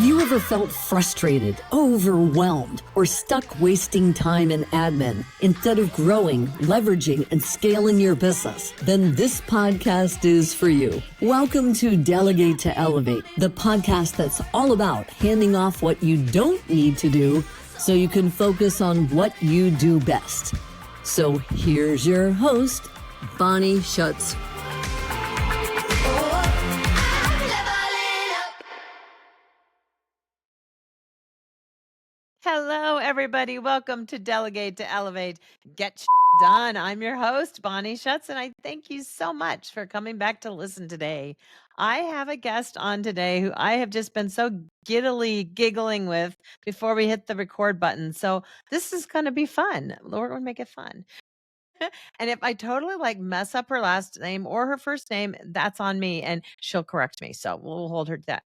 Have you ever felt frustrated, overwhelmed, or stuck wasting time in admin instead of growing, leveraging, and scaling your business? Then this podcast is for you. Welcome to Delegate to Elevate, the podcast that's all about handing off what you don't need to do so you can focus on what you do best. So here's your host, Bonnie Schutz. Hello, everybody. Welcome to Delegate to Elevate. Get done. I'm your host, Bonnie Schutz, and I thank you so much for coming back to listen today. I have a guest on today who I have just been so giddily giggling with before we hit the record button. So this is going to be fun. We're going to make it fun. And if I totally mess up her last name or her first name, that's on me, and she'll correct me. So we'll hold her to that.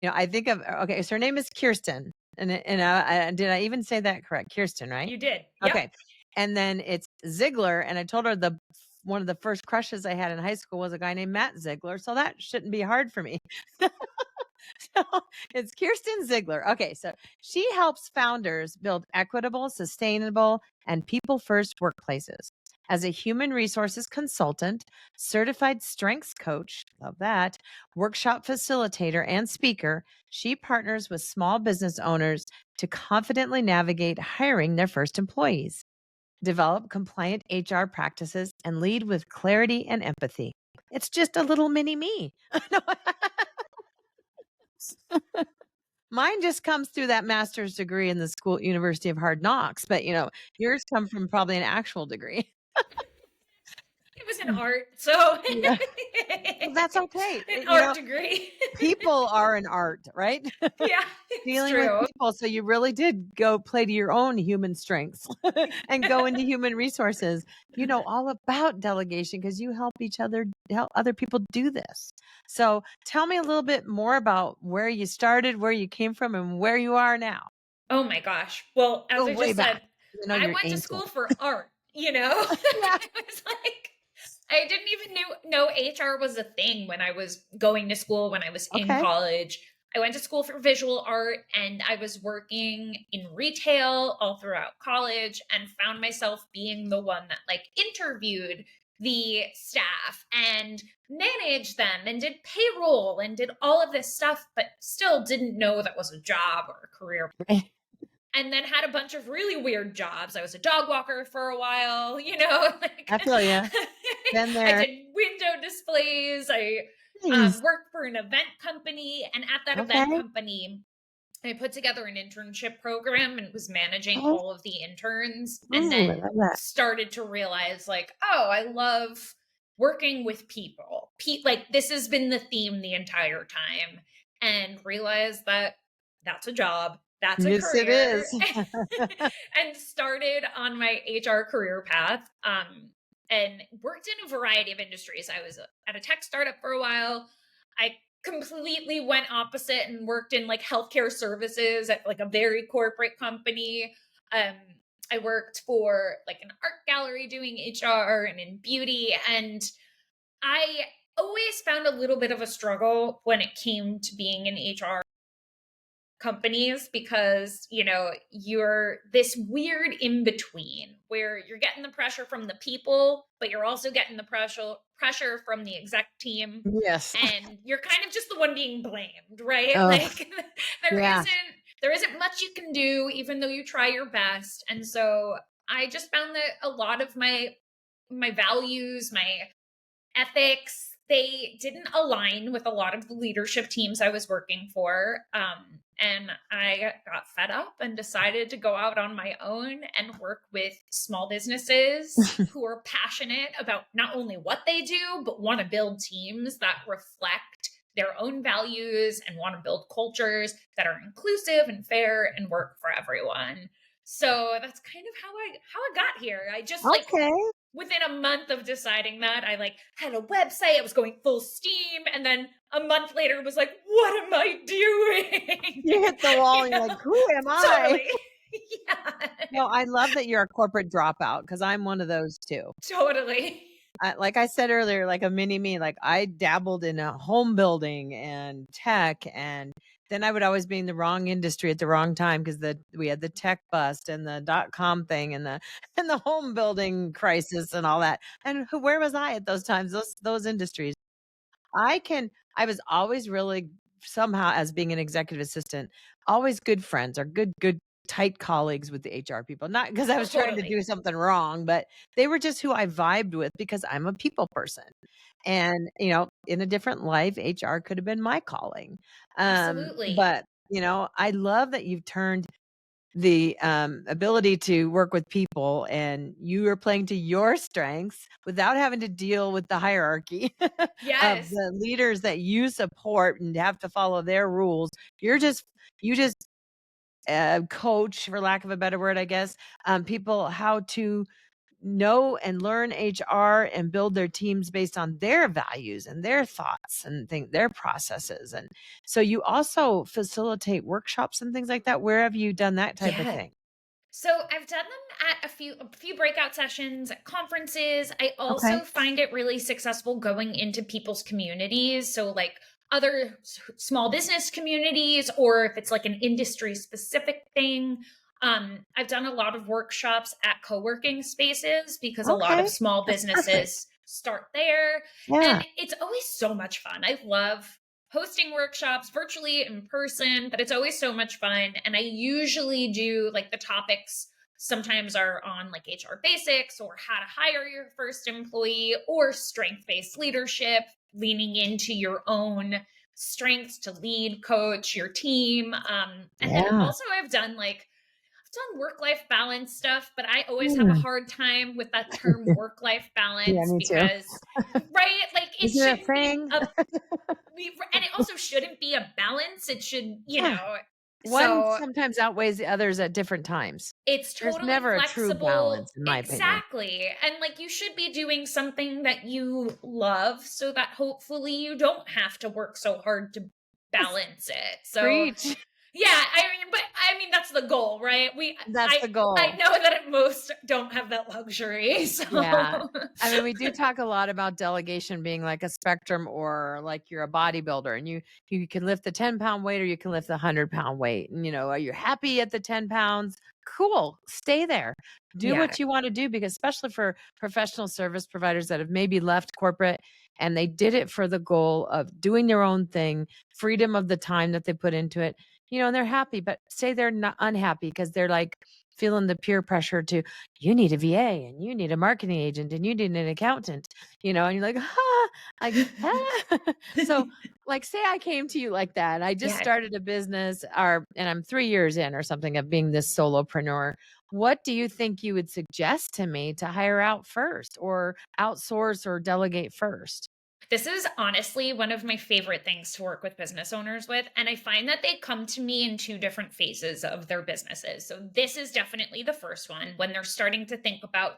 I think of, okay, so her name is Kirsten. And did I even say that correct? Kirsten, right? You did. Yep. Okay. And then it's Ziegler. And I told her one of the first crushes I had in high school was a guy named Matt Ziegler. So that shouldn't be hard for me. So it's Kirsten Ziegler. Okay. So she helps founders build equitable, sustainable, and people-first workplaces. As a human resources consultant, certified strengths coach, love that, workshop facilitator, and speaker, she partners with small business owners to confidently navigate hiring their first employees, develop compliant HR practices, and lead with clarity and empathy. It's just a little mini me. Mine just comes through that master's degree in the University of Hard Knocks, but yours come from probably an actual degree. It was an art, so yeah. Well, that's okay. An art degree. People are an art, right? Yeah, dealing with people. So you really did go play to your own human strengths and go into human resources. You know all about delegation because you help other people do this. So tell me a little bit more about where you started, where you came from, and where you are now. Oh my gosh. Well, as I just said, I went to school for art, Yeah. It was I didn't even know HR was a thing when I was going to school, when I was in college. I went to school for visual art, and I was working in retail all throughout college and found myself being the one that interviewed the staff and managed them and did payroll and did all of this stuff, but still didn't know that was a job or a career. And then had a bunch of really weird jobs. I was a dog walker for a while, I feel you. Been there. I did window displays. I worked for an event company. And at that event company, I put together an internship program and was managing all of the interns. And then started to realize I love working with people. This has been the theme the entire time. And realized that that's a job. That's a career. It is. And started on my HR career path and worked in a variety of industries. I was at a tech startup for a while. I completely went opposite and worked in healthcare services at a very corporate company. I worked for an art gallery doing HR and in beauty. And I always found a little bit of a struggle when it came to being in HR companies because you're this weird in between where you're getting the pressure from the people, but you're also getting the pressure from the exec team. Yes. And you're kind of just the one being blamed, right? There isn't much you can do even though you try your best. And so I just found that a lot of my values, my ethics, they didn't align with a lot of the leadership teams I was working for. And I got fed up and decided to go out on my own and work with small businesses who are passionate about not only what they do, but want to build teams that reflect their own values and want to build cultures that are inclusive and fair and work for everyone. So that's kind of how I got here. I just within a month of deciding that, I had a website, I was going full steam, and then a month later was what am I doing? You hit the wall and you're who am I? Totally. Yeah. No, I love that you're a corporate dropout because I'm one of those too. Totally. like I said earlier, like a mini me, like I dabbled in a home building and tech, and then I would always be in the wrong industry at the wrong time because we had the tech bust and the .com thing and the and the home building crisis and all that. And where was I at those times? Those industries. I can I was always really somehow as being an executive assistant, always good friends or good tight colleagues with the HR people. Not because I was trying to Totally. do something wrong, but they were just who I vibed with because I'm a people person. And, in a different life, HR could have been my calling. Absolutely. But, I love that you've turned the ability to work with people and you are playing to your strengths without having to deal with the hierarchy of Yes. the leaders that you support and have to follow their rules. You just coach, for lack of a better word, I guess, people how to know and learn HR and build their teams based on their values and their thoughts and their processes. And so you also facilitate workshops and things like that. Where have you done that type of Yeah. thing? So I've done them at a few breakout sessions at conferences. I also Okay. find it really successful going into people's communities. So like other small business communities, or if it's like an industry specific thing. I've done a lot of workshops at co-working spaces because a lot of Okay. small That's perfect. businesses start there. Yeah. And it's always so much fun. I love hosting workshops virtually, in person, but it's always so much fun. And I usually do like the topics sometimes are on like HR basics or how to hire your first employee or strength-based leadership, leaning into your own strengths to lead, coach your team. And then Yeah. also I've done work-life balance stuff, but I always have a Mm. hard time with that term work-life Yeah, balance me too. because, right, like it Is it a shouldn't be thing? a and it also shouldn't be a balance. It should, Yeah. One so sometimes outweighs the others at different times. it's There's totally never a true flexible. balance, in my opinion. Exactly. And like you should be doing something that you love so that hopefully you don't have to work so hard to Yes. balance it. So Preach. yeah, I mean that's the goal, right? That's the I goal. know that most don't have that luxury. Yeah. So I mean, we do talk a lot about delegation being like a spectrum or like you're a bodybuilder and you can lift the 10-pound weight or you can lift the 100-pound weight. And are you happy at the 10 pounds? Cool. Stay there. Do yeah. what you want to do because especially for professional service providers that have maybe left corporate and they did it for the goal of doing their own thing, freedom of the time that they put into it, and they're happy, but say they're not unhappy because they're like feeling the peer pressure to you need a VA and you need a marketing agent and you need an accountant, and you're like, like, So like, say I came to you like that. I just Yeah. started a business and I'm 3 years in or something of being this solopreneur. What do you think you would suggest to me to hire out first or outsource or delegate first? This is honestly one of my favorite things to work with business owners with. And I find that they come to me in two different phases of their businesses. So, this is definitely the first one when they're starting to think about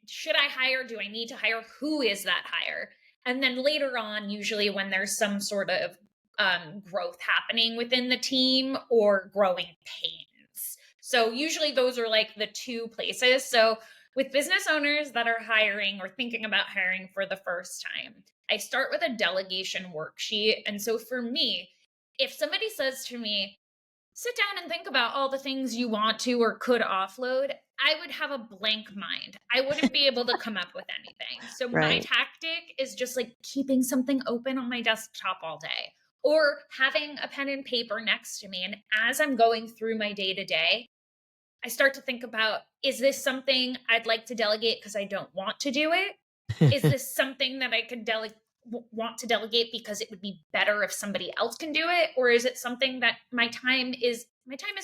should I hire? Do I need to hire? Who is that hire? And then later on, usually when there's some sort of growth happening within the team or growing pains. So usually those are like the two places. So with business owners that are hiring or thinking about hiring for the first time, I start with a delegation worksheet. And so for me, if somebody says to me, sit down and think about all the things you want to or could offload, I would have a blank mind. I wouldn't be able to come up with anything. So my Right. tactic is just like keeping something open on my desktop all day or having a pen and paper next to me. And as I'm going through my day to day, I start to think about, is this something I'd like to delegate because I don't want to do it? Is this something that I could want to delegate because it would be better if somebody else can do it, or is it something that my time is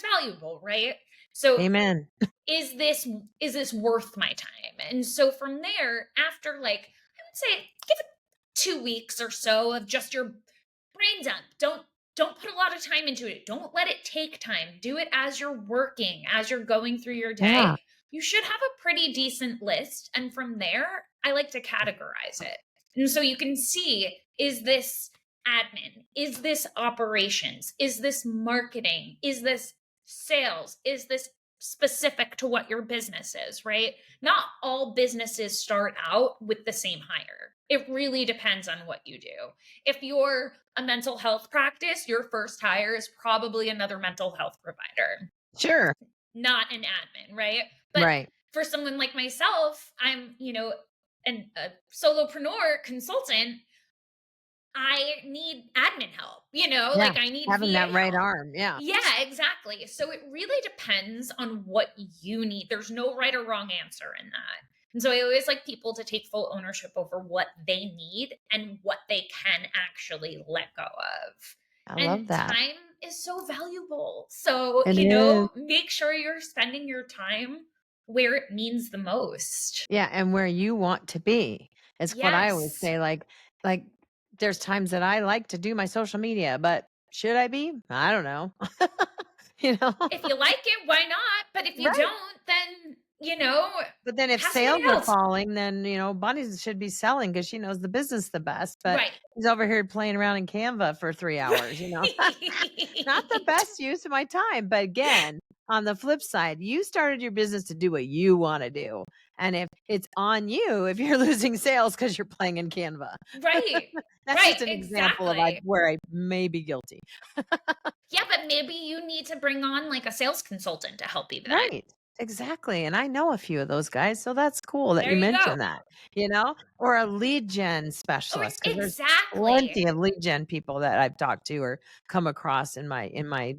valuable, right? So Amen. is this worth my time? And so from there, after like I would say give it 2 weeks or so of just your brain dump. Don't put a lot of time into it. Don't let it take time. Do it as you're working, as you're going through your Yeah. day. You should have a pretty decent list. And from there, I like to categorize it. And so you can see, is this admin? Is this operations? Is this marketing? Is this sales? Is this specific to what your business is, right? Not all businesses start out with the same hire. It really depends on what you do. If you're a mental health practice, your first hire is probably another mental health provider. Sure. Not an admin, right? But right. For someone like myself, I'm, a solopreneur consultant. I need admin help, like I need having VA that right help. arm. Yeah. Yeah, exactly. So it really depends on what you need. There's no right or wrong answer in that. And so I always like people to take full ownership over what they need and what they can actually let go of. I love that. Time is so valuable. So, make sure you're spending your time where it means the most. Yeah. And where you want to be. It's what I always say. Like there's times that I like to do my social media, but should I be? I don't know. If you like it, why not? But if you don't, then, But then if sales are falling, then, Bonnie should be selling because she knows the business the best. But he's over here playing around in Canva for 3 hours, Not the best use of my time. But again, on the flip side, you started your business to do what you want to do. And if it's on you, if you're losing sales because you're playing in Canva. Right. That's just an example of where I may be guilty. Yeah, but maybe you need to bring on like a sales consultant to help you with that. Right. Exactly. And I know a few of those guys. So that's cool that you mentioned that, or a lead gen specialist. Because there's plenty of lead gen people that I've talked to or come across in my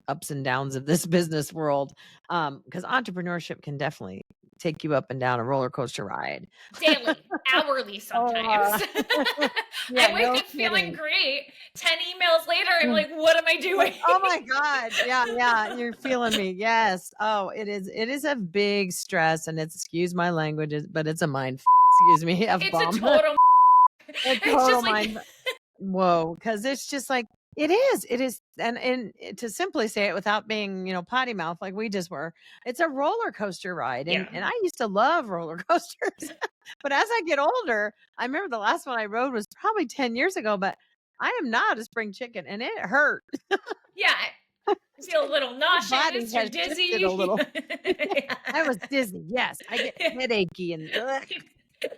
ups and downs of this business world. Because entrepreneurship can definitely take you up and down a roller coaster ride. Daily, hourly sometimes. I wake up feeling great. 10 emails later, I'm like, what am I doing? Oh my God. Yeah. You're feeling me. Yes. Oh, it is a big stress, and excuse my language, but it's a mind excuse me. It's a total it's total mind. Whoa. Cause it's just like, it is. And to simply say it without being, potty mouth like we just were, it's a roller coaster ride. And I used to love roller coasters. But as I get older, I remember the last one I rode was probably 10 years ago, but I am not a spring chicken and it hurt. Yeah. I feel a little nauseous or dizzy. A little. I was dizzy. Yes. I get headachy and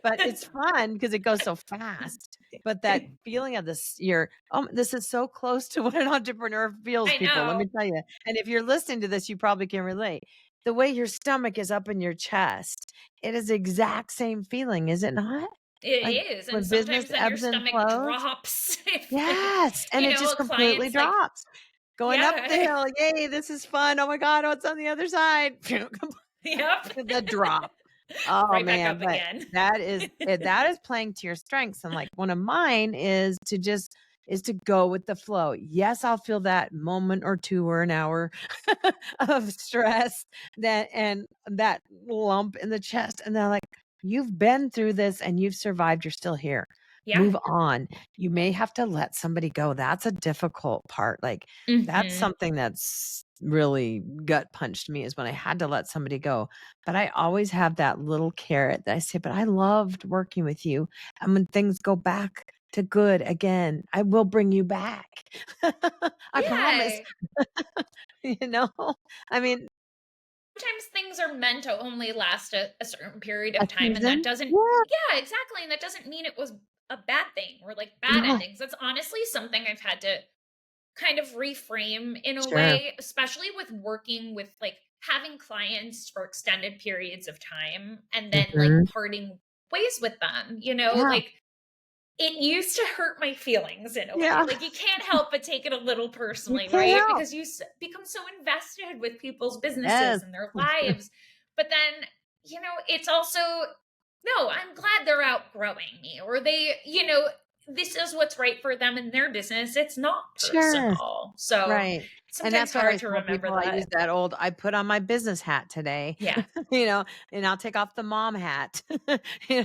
but it's fun because it goes so fast. But that feeling of this, this is so close to what an entrepreneur feels, people. Let me tell you. And if you're listening to this, you probably can relate. The way your stomach is up in your chest, it is the exact same feeling, is it not? It is. And sometimes then your stomach drops. Yes. And it just completely drops. Going up the hill. Yay, this is fun. Oh my God, what's on the other side? Yep. The drop. Oh right man, back up again. that is playing to your strengths. And like one of mine is to go with the flow. Yes, I'll feel that moment or two or an hour of stress and that lump in the chest. And they're like, you've been through this and you've survived. You're still here. Yeah. Move on. You may have to let somebody go. That's a difficult part. Like that's something that's really gut punched me, is when I had to let somebody go. But I always have that little carrot that I say, but I loved working with you. And when things go back to good again, I will bring you back. I promise. I mean, sometimes things are meant to only last a certain period of time. And that doesn't, exactly. And that doesn't mean it was a bad thing or like bad endings. That's honestly something I've had to kind of reframe in a way, especially with working with like having clients for extended periods of time and then like parting ways with them, like it used to hurt my feelings in a way. Like you can't help but take it a little personally, right? Because you become so invested with people's businesses and their lives. But then, it's also, no, I'm glad they're outgrowing me, or they, this is what's right for them in their business. It's not personal. So and that's hard to remember that. I use that old, I put on my business hat today. Yeah. And I'll take off the mom hat,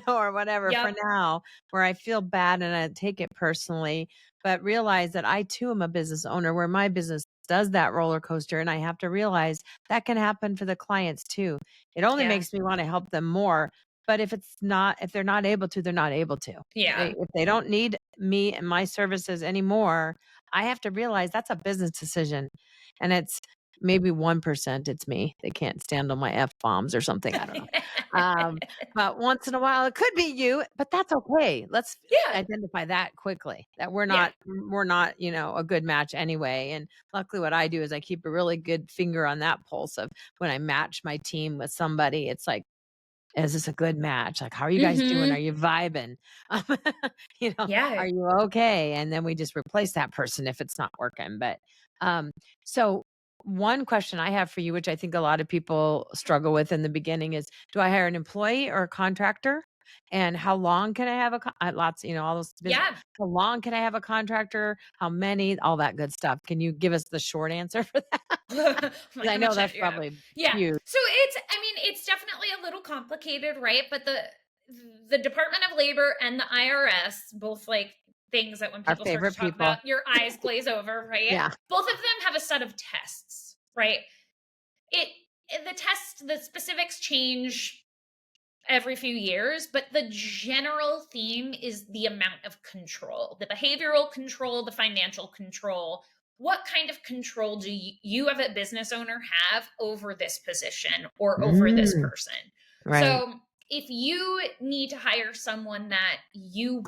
or whatever for now, where I feel bad and I take it personally, but realize that I too am a business owner where my business does that roller coaster. And I have to realize that can happen for the clients too. It only makes me want to help them more. But if they're not able to, they're not able to. Yeah. If they don't need me and my services anymore, I have to realize that's a business decision. And it's maybe 1% it's me. They can't stand all my F-bombs or something. I don't know. But once in a while it could be you, but that's okay. Let's identify that quickly, that we're not, a good match anyway. And luckily what I do is I keep a really good finger on that pulse of when I match my team with somebody, it's like, is this a good match? Like, how are you guys doing? Are you vibing? Are you okay? And then we just replace that person if it's not working. But so one question I have for you, which I think a lot of people struggle with in the beginning, is do I hire an employee or a contractor? And how long can I have all those business, how long can I have a contractor? How many? All that good stuff. Can you give us the short answer for that? I know that's probably huge. So it's definitely a little complicated, right? But the Department of Labor and the IRS, both like things that when people start to talk about, your eyes glaze over, right? Yeah. Both of them have a set of tests, right? The specifics change every few years, but the general theme is the amount of control, the behavioral control, the financial control. What kind of control do you as a business owner have over this position or over this person? Right. So if you need to hire someone that you're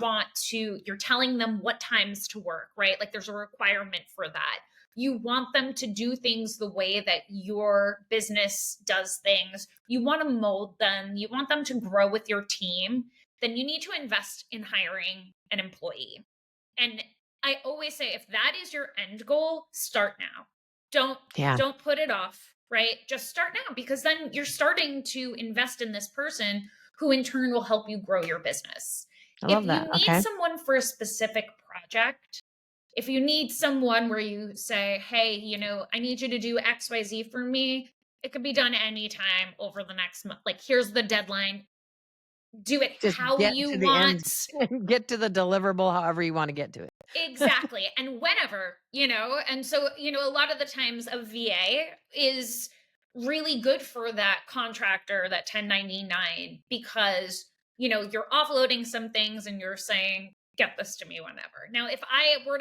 telling them what times to work, right? Like there's a requirement for that. You want them to do things the way that your business does things. You want to mold them. You want them to grow with your team. Then you need to invest in hiring an employee. And I always say, if that is your end goal, start now. Don't put it off, right? Just start now, because then you're starting to invest in this person who in turn will help you grow your business. I love that. If you need someone for a specific project, if you need someone where you say, hey, I need you to do XYZ for me, it could be done anytime over the next month. Like, here's the deadline. Do it Just how you want. Get to the deliverable however you want to get to it. Exactly. And whenever, and so, a lot of the times a VA is really good for that contractor, that 1099, because, you're offloading some things and you're saying, get this to me whenever. Now, if I were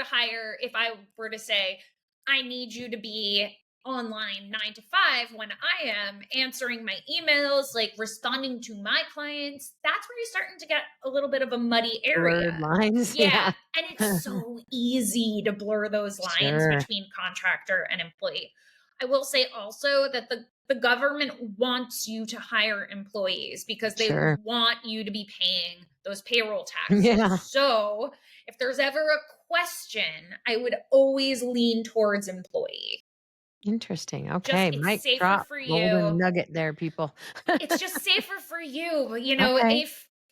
to say, I need you to be online 9 to 5 when I am answering my emails, like responding to my clients, that's where you're starting to get a little bit of a muddy area. Blurred lines. Yeah. And it's so easy to blur those lines between contractor and employee. I will say also that the government wants you to hire employees because they want you to be paying those payroll taxes. Yeah. So if there's ever a question, I would always lean towards employee. Interesting. Okay. Mic drop for you. Golden nugget there, people. It's just safer for you.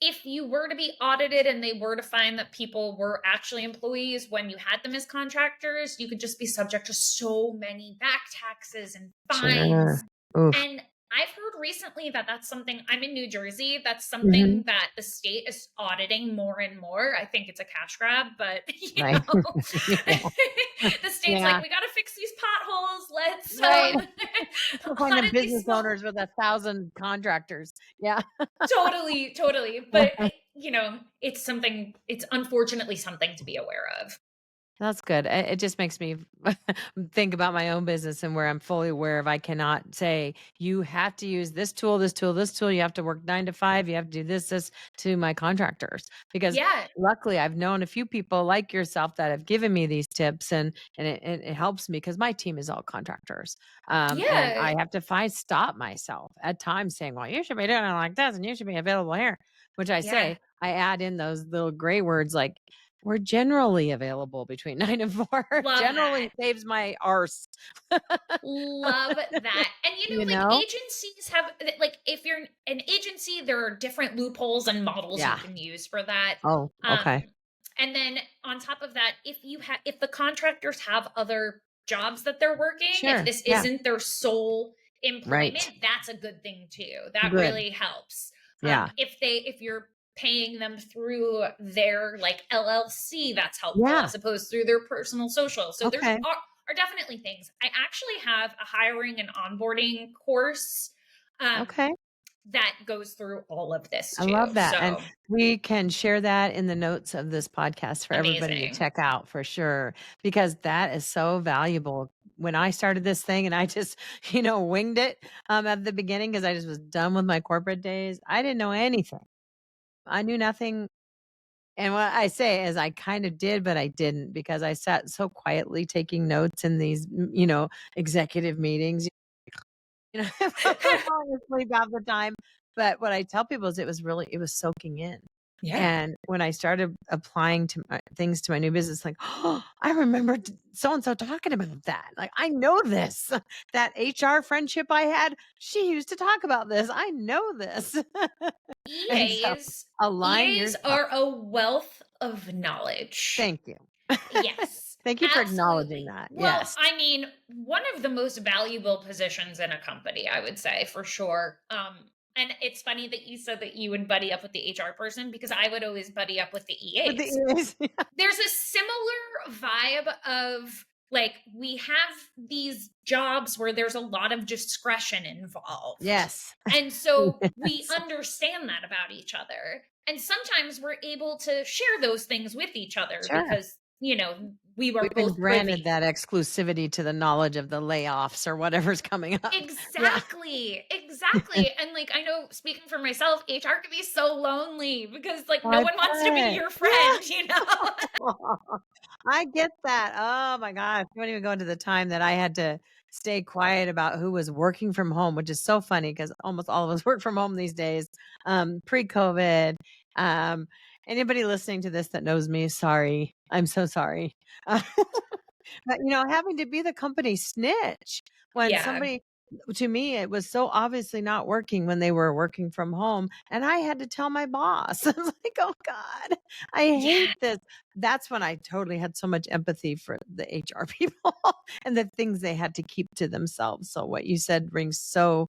If you were to be audited and they were to find that people were actually employees when you had them as contractors, you could just be subject to so many back taxes and fines. And I've heard recently that that's something, I'm in New Jersey, that's something that the state is auditing more and more. I think it's a cash grab, but the state's like, we got to fix these potholes. Let's find the business owners with 1,000 contractors. Yeah. Totally. But it's unfortunately something to be aware of. That's good. It just makes me think about my own business and where I'm fully aware of. I cannot say you have to use this tool. You have to work 9 to 5. You have to do this to my contractors, because luckily I've known a few people like yourself that have given me these tips, and it helps me because my team is all contractors. And I have to stop myself at times saying, well, you should be doing it like this and you should be available here, which I say, I add in those little gray words like, we're generally available between 9 and 4. Generally saves my arse. Love that. And agencies have, like, if you're an agency, there are different loopholes and models you can use for that. Oh, okay. And then on top of that, if the contractors have other jobs that they're working, if this isn't their sole employment, that's a good thing too. That really helps. If you're paying them through their like LLC, that's helpful as opposed through their personal social. So there are definitely things. I actually have a hiring and onboarding course that goes through all of this too. I love that. And we can share that in the notes of this podcast for everybody to check out for sure, because that is so valuable. when I started this thing and I just, winged it at the beginning because I just was done with my corporate days. I didn't know anything. I knew nothing. And what I say is I kind of did, but I didn't because I sat so quietly taking notes in these, executive meetings. Falling asleep half the time. But what I tell people is it was soaking in. Yeah. And when I started applying to things to my new business, like, oh, I remember so and so talking about that. Like, I know this. That HR friendship I had, she used to talk about this. I know this. And so align EAs yourself. are a wealth of knowledge. Thank you. Yes. Thank you for Absolutely. acknowledging that. Well, Yes. I mean, one of the most valuable positions in a company, I would say, for sure. And it's funny that you said that you would buddy up with the HR person because I would always buddy up with the With the EAs. EAs. There's a similar vibe of like we have these jobs where there's a lot of discretion involved. Yes. And so we Yes. understand that about each other. And sometimes we're able to share those things with each other Sure. because, we were We've been both granted privy. that exclusivity to the knowledge of the layoffs or whatever's coming up. Exactly. Exactly. And like I know speaking for myself, HR can be so lonely because like no I one wants to be bet. your friend, I get that. Oh my gosh. You don't even go into the time that I had to stay quiet about who was working from home, which is so funny because almost all of us work from home these days. Pre-COVID. Anybody listening to this that knows me, sorry. I'm so sorry. But having to be the company snitch when Yeah. somebody, to me, it was so obviously not working when they were working from home. And I had to tell my boss. I was like, oh God, I hate this. That's when I totally had so much empathy for the HR people and the things they had to keep to themselves. So what you said rings so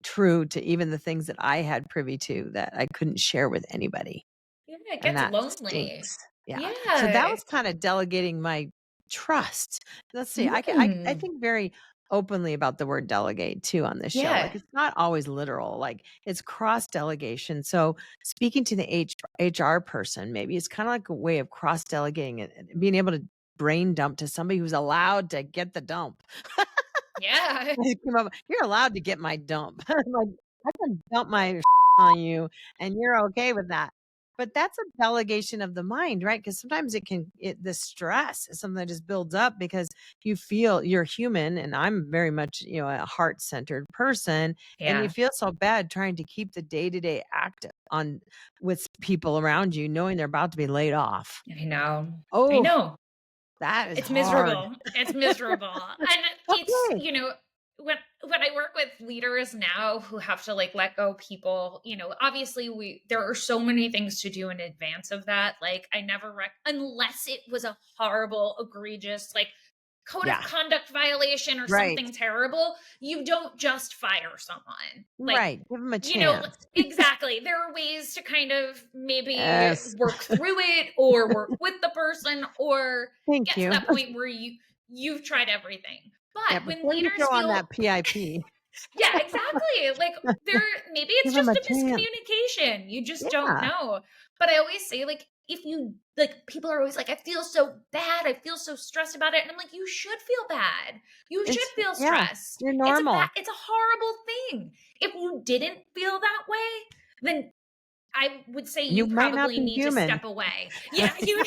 true to even the things that I had privy to that I couldn't share with anybody. Yeah, it And gets that lonely. stinks. Yeah. So that Yeah. was kind of delegating my trust. Let's see. I Mm. think very openly about the word delegate too on this show. Yeah. Like it's not always literal. Like it's cross delegation. So speaking to the HR person, maybe it's kind of like a way of cross delegating and being able to brain dump to somebody who's allowed to get the dump. Yeah. You're allowed to get my dump. Like, I can dump my on you and you're okay with that. But that's a delegation of the mind, right? Because sometimes the stress is something that just builds up because you feel you're human and I'm very much, a heart centered person. And you Yeah. feel so bad trying to keep the day-to-day act on with people around you, knowing they're about to be laid off. I know. I Oh, know. that is It's hard. miserable. It's miserable. And it's, Okay. when I work with leaders now who have to like let go people, obviously there are so many things to do in advance of that. Like I never unless it was a horrible, egregious, like code of conduct violation or Right. something terrible, you don't just fire someone. Like, Right. Give them a chance. Exactly. There are ways to kind of maybe Yes. work through it or work with the person or Thank get to you. that point where you've tried everything. Yeah, But when before you leaders throw on feel that PIP, yeah, exactly. Like maybe it's give them just a a chance. miscommunication. You just don't Yeah. know. But I always say like if you like people are always like, I feel so bad. I feel so stressed about it. And I'm like, you should feel bad. You should feel Yeah, stressed. you're normal. It's a horrible thing. If you didn't feel that way, then I would say You you might not probably be need to human. step away. Yeah, You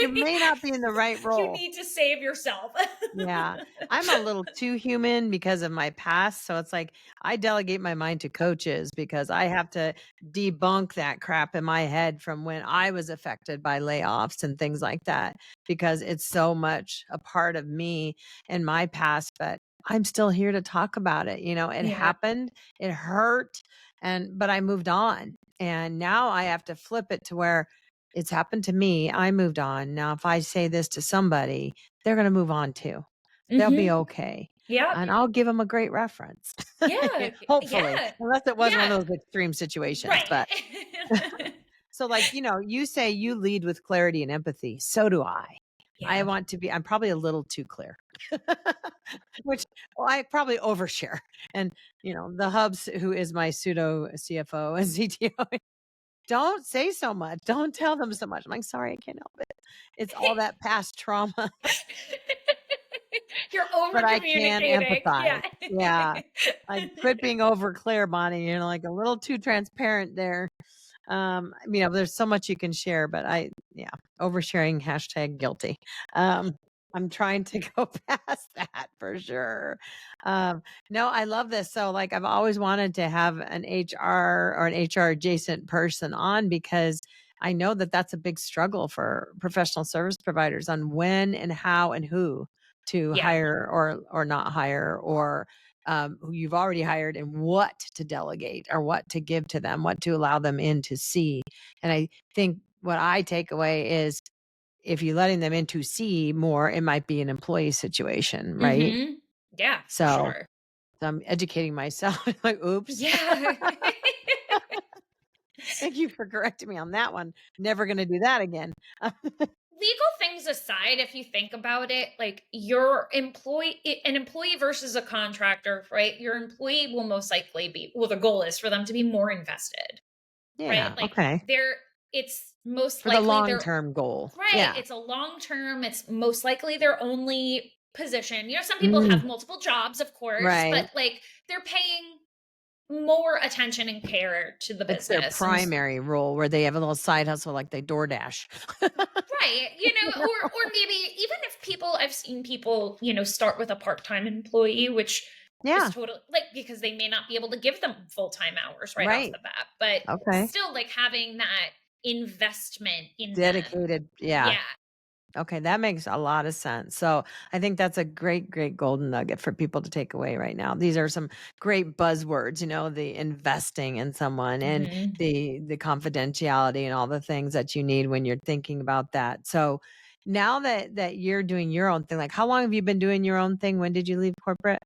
may not be in the right you role. need to save yourself. Yeah. I'm a little too human because of my past. So it's like I delegate my mind to coaches because I have to debunk that crap in my head from when I was affected by layoffs and things like that because it's so much a part of me and my past. But I'm still here to talk about it. It Yeah. happened, it hurt, but I moved on. And now I have to flip it to where it's happened to me. I moved on. Now, if I say this to somebody, they're going to move on too. They'll be okay. Yeah. And I'll give them a great reference. Yeah. Hopefully, Yeah. unless it was one Yeah. of those extreme situations. Right. But so like, you say you lead with clarity and empathy. So do I. I Yeah. want to be, I'm probably a little too clear, which I probably overshare. And, the hubs who is my pseudo CFO and CTO, don't say so much. Don't tell them so much. I'm like, sorry, I can't help it. It's all that past trauma. You're but I can communicating. empathize. Yeah. Yeah. Like quit being over clear, Bonnie. You're like a little too transparent there. There's so much you can share, but oversharing, #guilty. I'm trying to go past that for sure. No, I love this. So like I've always wanted to have an HR or an HR adjacent person on because I know that that's a big struggle for professional service providers on when and how and who to Yeah. hire or not hire, or who you've already hired, and what to delegate or what to give to them, what to allow them in to see. And I think what I take away is if you're letting them in to see more, it might be an employee situation, right? Mm-hmm. Yeah, for So, sure. so I'm educating myself. Like, oops. Yeah. Thank you for correcting me on that one. Never going to do that again. Legal things aside, if you think about it, like an employee versus a contractor, right? Your employee will most likely be, well, the goal is for them to be more invested, Yeah. right? Like Okay. it's most For the likely long-term goal. right. Yeah. It's a long term. It's most likely their only position. Some people have multiple jobs, of course, Right. but like they're paying more attention and care to the It's their business. primary role where they have a little side hustle like they DoorDash. Right. Or maybe even if I've seen people, start with a part-time employee, which is totally like, because they may not be able to give them full-time hours right off the bat, but still like having that investment in dedicated. them. Yeah. Okay, that makes a lot of sense. So I think that's a great, great golden nugget for people to take away right now. These are some great buzzwords, the investing in someone and the confidentiality and all the things that you need when you're thinking about that. So now that you're doing your own thing, like how long have you been doing your own thing? When did you leave corporate?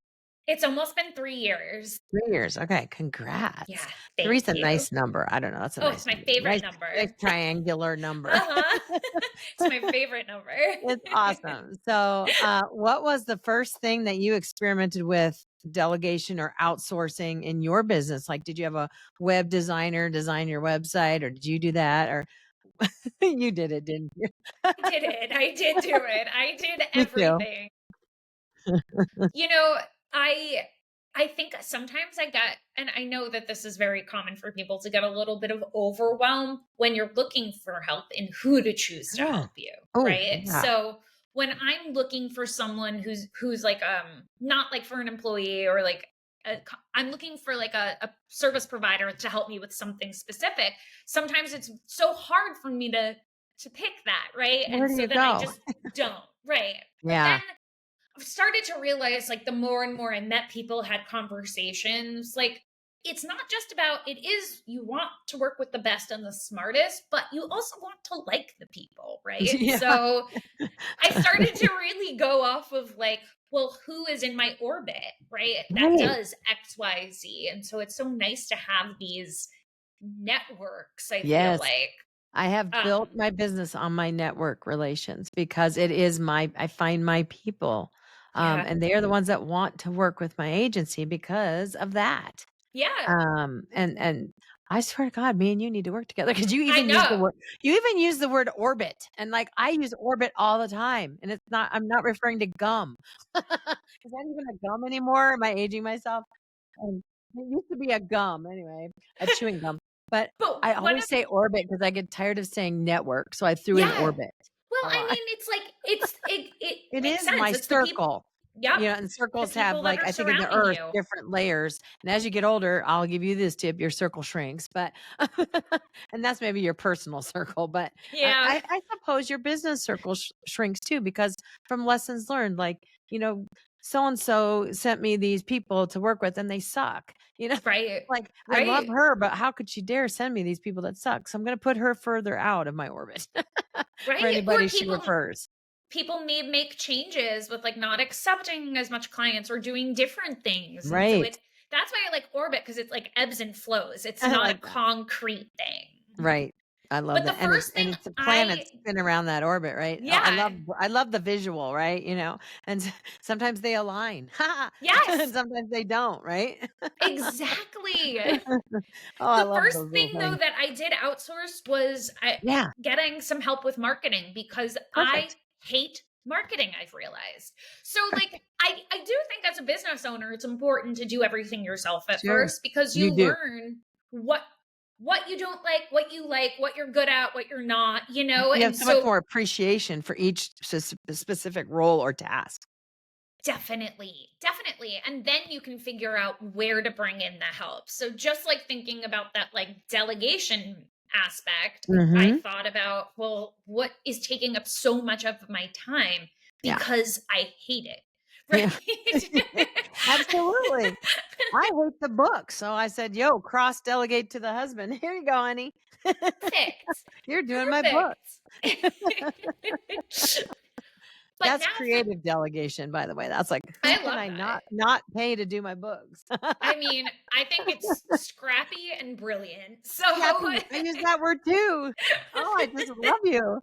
It's almost been 3 years. 3 years. Okay, congrats. Yeah, Three's thank a you. nice number. I don't know. That's a nice it's my number. favorite number. Nice triangular number. It's my favorite number. It's awesome. So, what was the first thing that you experimented with delegation or outsourcing in your business? Like, did you have a web designer design your website, or did you do that, or you did it, didn't you? I did it. I did do it. I did Me too. everything. I think sometimes I get, and I know that this is very common for people to get a little bit of overwhelmed when you're looking for help in who to choose to help you, right? Yeah. So when I'm looking for someone who's like not like for an employee or like I'm looking for like a service provider to help me with something specific, sometimes it's so hard for me to pick that, right? Where And do so you then I go? just don't, right? But Yeah. then I've started to realize, like, the more and more I met people, had conversations, like, it's not just about, it is, you want to work with the best and the smartest, but you also want to like the people, right? Yeah. So I started to really go off of like, well, who is in my orbit, right? That does X, Y, Z. And so it's so nice to have these networks, I feel like. I have built my business on my network relations because it is I find my people. And they are the ones that want to work with my agency because of that. Yeah. And I swear to God, me and you need to work together because you I even use the know. word, orbit. And like I use orbit all the time. And I'm not referring to gum. Is that even a gum anymore? Am I aging myself? It used to be a gum anyway, a chewing gum. But I always say orbit because I get tired of saying network. So I threw in orbit. Well, I mean, it's like it makes is sense. my It's circle. Yep. And circles have, that like, are I think in the surrounding earth, you. different layers. And as you get older, I'll give you this tip, your circle shrinks. But and that's maybe your personal circle. But Yeah. I suppose your business circle shrinks too, because from lessons learned, like, so-and-so sent me these people to work with and they suck. Right. Like, I love her, but how could she dare send me these people that suck? So I'm going to put her further out of my orbit for anybody she refers. People may make changes with like not accepting as much clients or doing different things. Right. And so that's why I like orbit, because it's like ebbs and flows. It's not a concrete thing. Right. I love that. The first thing it's a planet spin around that orbit, right? Yeah. I love the visual, right? And sometimes they align. Yes. And sometimes they don't, right? Exactly. The first thing though that I did outsource was getting some help with marketing, because I hate marketing, I've realized. So like I do think as a business owner, it's important to do everything yourself at Sure. first, because you learn what you don't like, what you're good at, what you're not, You have and so much so more appreciation for each specific role or task. definitely, definitely. And then you can figure out where to bring in the help. So just like thinking about that like delegation aspect, I Mm-hmm. thought about, well, what is taking up so much of my time Yeah. because I hate it. Yeah. Right? Absolutely. I hate the book. So I said, yo, cross delegate to the husband. Here you go, honey. Perfect. You're doing my book. Perfect. But That's now for creative delegation, by the way. That's like, who I can love I that. not pay to do my books? I mean, I think it's scrappy and brilliant. So Scrappy. I use that word too. Oh, I just love you.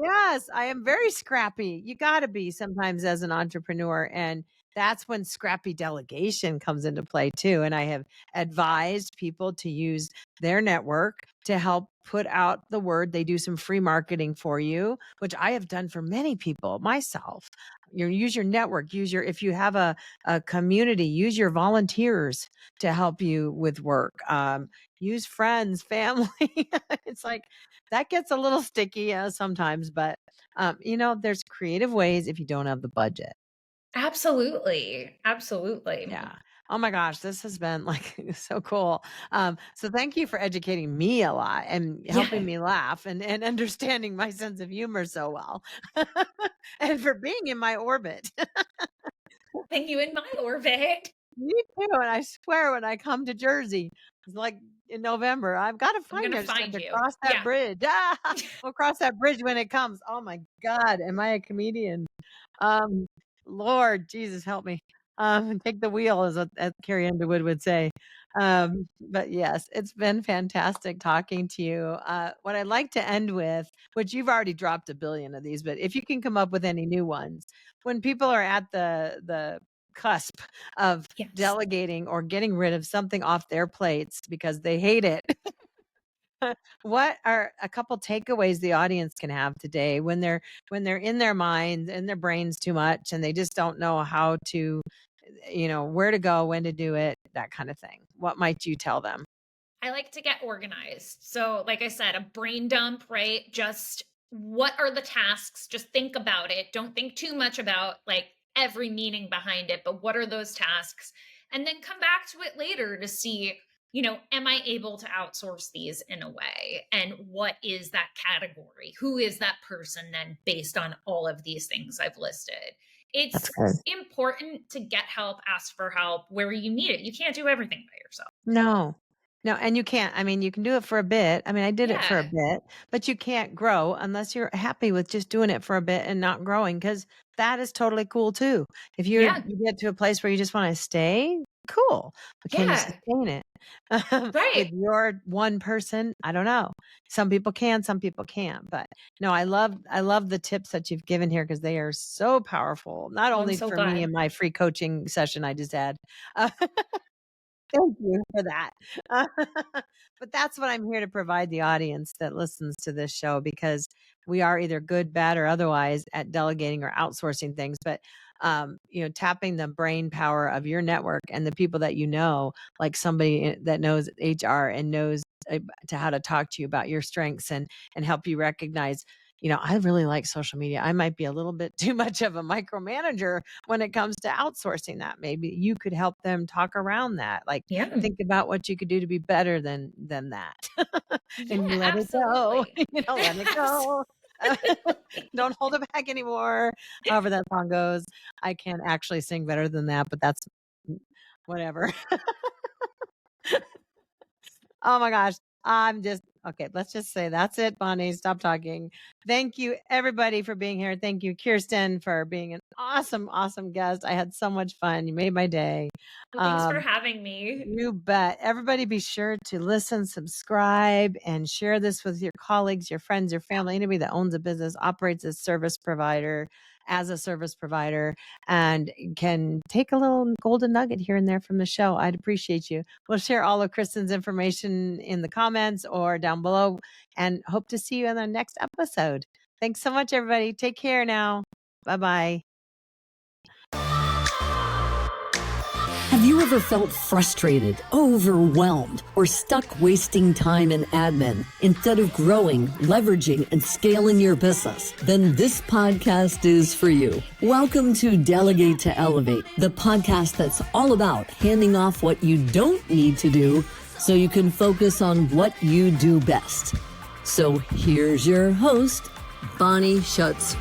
Yes, I am very scrappy. You got to be sometimes as an entrepreneur. And that's when scrappy delegation comes into play too. And I have advised people to use their network to help put out the word. They do some free marketing for you, which I have done for many people myself. You use your network, if you have a community, use your volunteers to help you with work. Use friends, family. It's like that gets a little sticky sometimes, but there's creative ways if you don't have the budget. absolutely. Absolutely. Yeah. Oh my gosh, this has been like so cool. So thank you for educating me a lot and helping Yeah. me laugh and understanding my sense of humor so well. And for being in my orbit. Thank you in my orbit. Me too. And I swear when I come to Jersey, it's like in November, I've got to I'm find gonna you. I just have find to you. cross that Yeah. bridge. Ah, we'll cross that bridge when it comes. Oh my God. Am I a comedian? Um, Lord Jesus, help me. Take the wheel, as Carrie Underwood would say. But yes, it's been fantastic talking to you. What I'd like to end with, which you've already dropped a billion of these, but if you can come up with any new ones, when people are at the cusp of Yes. delegating or getting rid of something off their plates because they hate it, what are a couple takeaways the audience can have today when they're in their minds in their brains too much and they just don't know how to where to go, when to do it, that kind of thing? What might you tell them? I like to get organized. So, like I said, a brain dump, right? Just what are the tasks? Just think about it. Don't think too much about like every meaning behind it, but what are those tasks? And then come back to it later to see, am I able to outsource these in a way? And what is that category? Who is that person then based on all of these things I've listed? That's It's good. important to get help, ask for help where you need it. You can't do everything by yourself. No. No, and you can't. I mean, you can do it for a bit. I mean, I did it for a Yeah. bit, but you can't grow unless you're happy with just doing it for a bit and not growing, because that is totally cool too. If Yeah. you get to a place where you just want to stay, cool. But can you Yeah. sustain it? With Right. your one person? I don't know. Some people can, some people can't. But no, I love the tips that you've given here because they are so powerful, not Well, I'm only so for me glad. in my free coaching session I just had. uh, Thank you for that. Uh, but that's what I'm here to provide the audience that listens to this show, because we are either good, bad, or otherwise at delegating or outsourcing things. But tapping the brain power of your network and the people that like somebody that knows HR and knows to how to talk to you about your strengths and help you recognize. I really like social media. I might be a little bit too much of a micromanager when it comes to outsourcing that. Maybe you could help them talk around that. Like, Yeah. think about what you could do to be better than that. Yeah, And you let it go. absolutely. Let it go. Absolutely. Don't hold it back anymore. However that song goes. I can't actually sing better than that, but that's whatever. Oh my gosh. I'm just okay. Let's just say that's it, Bonnie. Stop talking. Thank you, everybody, for being here. Thank you, Kirsten, for being an awesome, awesome guest. I had so much fun. You made my day. Well, thanks for Um, having me. you bet. Everybody be sure to listen, subscribe, and share this with your colleagues, your friends, your family, anybody that owns a business, operates as a service provider, and can take a little golden nugget here and there from the show. I'd appreciate you. We'll share all of Kristen's information in the comments or down below, and hope to see you in the next episode. Thanks so much, everybody. Take care now. Bye-bye. Have you ever felt frustrated, overwhelmed, or stuck wasting time in admin instead of growing, leveraging, and scaling your business? Then this podcast is for you. Welcome to Delegate to Elevate, the podcast that's all about handing off what you don't need to do so you can focus on what you do best. So here's your host, Bonnie Schutz